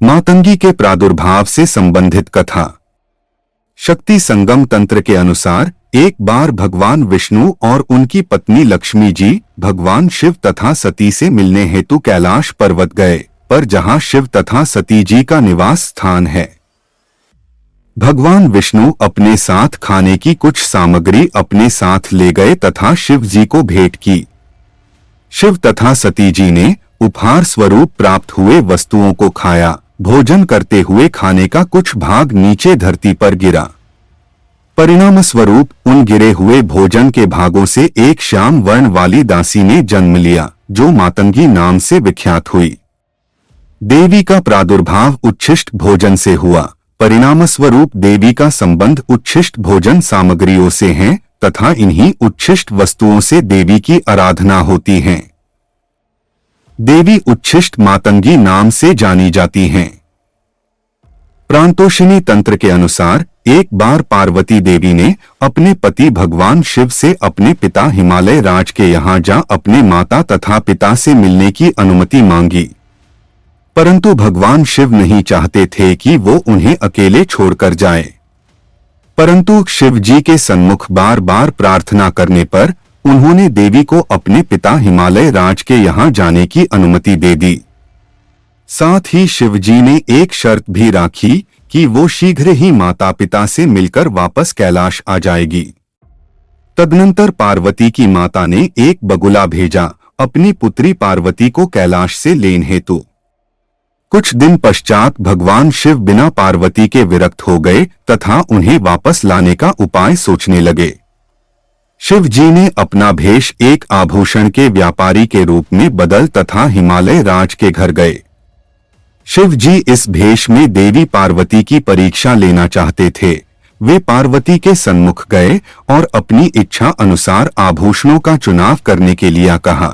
मातंगी के प्रादुर्भाव से संबंधित कथा। शक्ति संगम तंत्र के अनुसार एक बार भगवान विष्णु और उनकी पत्नी लक्ष्मी जी भगवान शिव तथा सती से मिलने हेतु कैलाश पर्वत गए, पर जहां शिव तथा सती जी का निवास स्थान है। भगवान विष्णु अपने साथ खाने की कुछ सामग्री अपने साथ ले गए तथा शिव जी को भेंट की। शिव तथा सती जी ने उपहार स्वरूप प्राप्त हुए वस्तुओं को खाया। भोजन करते हुए खाने का कुछ भाग नीचे धरती पर गिरा। परिणाम स्वरूप उन गिरे हुए भोजन के भागों से एक श्याम वर्ण वाली दासी ने जन्म लिया, जो मातंगी नाम से विख्यात हुई। देवी का प्रादुर्भाव उच्छिष्ट भोजन से हुआ। परिणाम स्वरूप देवी का संबंध उच्छिष्ट भोजन सामग्रियों से है तथा इन्हीं उच्छिष्ट वस्तुओं से देवी की आराधना होती है। देवी उच्छिष्ट मातंगी नाम से जानी जाती हैं। प्रांतोषिणी तंत्र के अनुसार एक बार पार्वती देवी ने अपने पति भगवान शिव से अपने पिता हिमालय राज के यहाँ जा अपने माता तथा पिता से मिलने की अनुमति मांगी, परंतु भगवान शिव नहीं चाहते थे कि वो उन्हें अकेले छोड़कर जाए। परंतु शिव जी के सन्मुख बार बार प्रार्थना करने पर उन्होंने देवी को अपने पिता हिमालय राज के यहाँ जाने की अनुमति दे दी। साथ ही शिव जी ने एक शर्त भी राखी कि वो शीघ्र ही माता पिता से मिलकर वापस कैलाश आ जाएगी। तदनंतर पार्वती की माता ने एक बगुला भेजा अपनी पुत्री पार्वती को कैलाश से लेने हेतु। कुछ दिन पश्चात भगवान शिव बिना पार्वती के विरक्त हो गए तथा उन्हें वापस लाने का उपाय सोचने लगे। शिव जी ने अपना भेष एक आभूषण के व्यापारी के रूप में बदल तथा हिमालय राज के घर गए। शिव जी इस भेष में देवी पार्वती की परीक्षा लेना चाहते थे। वे पार्वती के सन्मुख गए और अपनी इच्छा अनुसार आभूषणों का चुनाव करने के लिए कहा।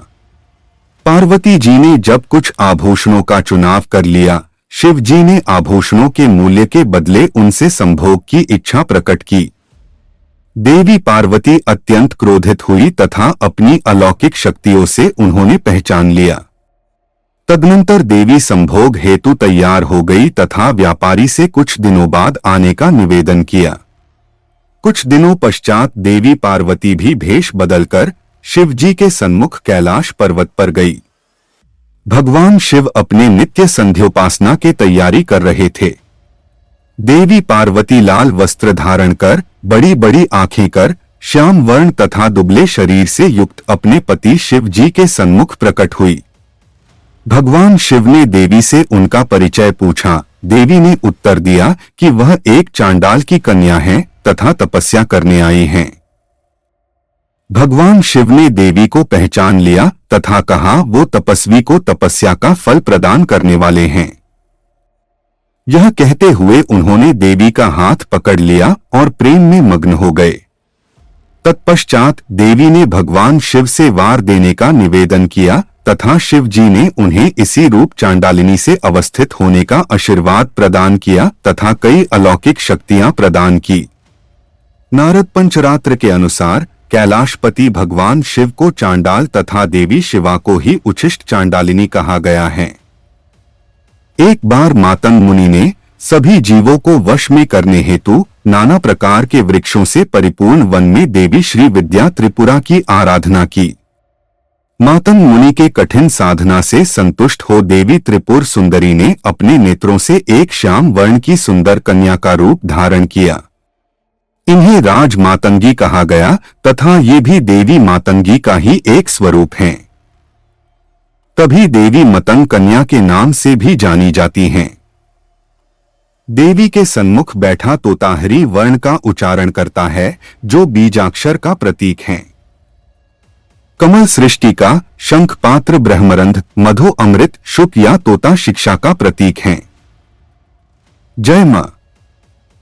पार्वती जी ने जब कुछ आभूषणों का चुनाव कर लिया, शिव जी ने आभूषणों के मूल्य के बदले उनसे संभोग की इच्छा प्रकट की। देवी पार्वती अत्यंत क्रोधित हुई तथा अपनी अलौकिक शक्तियों से उन्होंने पहचान लिया। तदनंतर देवी संभोग हेतु तैयार हो गई तथा व्यापारी से कुछ दिनों बाद आने का निवेदन किया। कुछ दिनों पश्चात देवी पार्वती भी भेष बदलकर शिव जी के सन्मुख कैलाश पर्वत पर गई। भगवान शिव अपने नित्य संध्योपासना की तैयारी कर रहे थे। देवी पार्वती लाल वस्त्र धारण कर, बड़ी बड़ी आंखें कर, श्याम वर्ण तथा दुबले शरीर से युक्त अपने पति शिव जी के सन्मुख प्रकट हुई। भगवान शिव ने देवी से उनका परिचय पूछा। देवी ने उत्तर दिया कि वह एक चांडाल की कन्या है तथा तपस्या करने आई हैं। भगवान शिव ने देवी को पहचान लिया तथा कहा वो तपस्वी को तपस्या का फल प्रदान करने वाले हैं। यह कहते हुए उन्होंने देवी का हाथ पकड़ लिया और प्रेम में मग्न हो गए। तत्पश्चात देवी ने भगवान शिव से वार देने का निवेदन किया तथा शिव जी ने उन्हें इसी रूप चांडालिनी से अवस्थित होने का आशीर्वाद प्रदान किया तथा कई अलौकिक शक्तियां प्रदान की। नारद पंचरात्र के अनुसार कैलाशपति भगवान शिव को चांडाल तथा देवी शिवा को ही उच्छिष्ट चांडालिनी कहा गया है। एक बार मातंग मुनि ने सभी जीवों को वश में करने हेतु नाना प्रकार के वृक्षों से परिपूर्ण वन में देवी श्री विद्या त्रिपुरा की आराधना की। मातंग मुनि के कठिन साधना से संतुष्ट हो देवी त्रिपुर सुंदरी ने अपने नेत्रों से एक श्याम वर्ण की सुंदर कन्या का रूप धारण किया। इन्हें राज मातंगी कहा गया तथा ये भी देवी मातंगी का ही एक स्वरूप हैं। तभी देवी मतंग कन्या के नाम से भी जानी जाती हैं। देवी के सन्मुख बैठा तोता हरि वर्ण का उच्चारण करता है, जो बीजाक्षर का प्रतीक है। कमल सृष्टि का शंख पात्र ब्रह्मरंध्र मधु अमृत शुक या तोता शिक्षा का प्रतीक है। जय मां।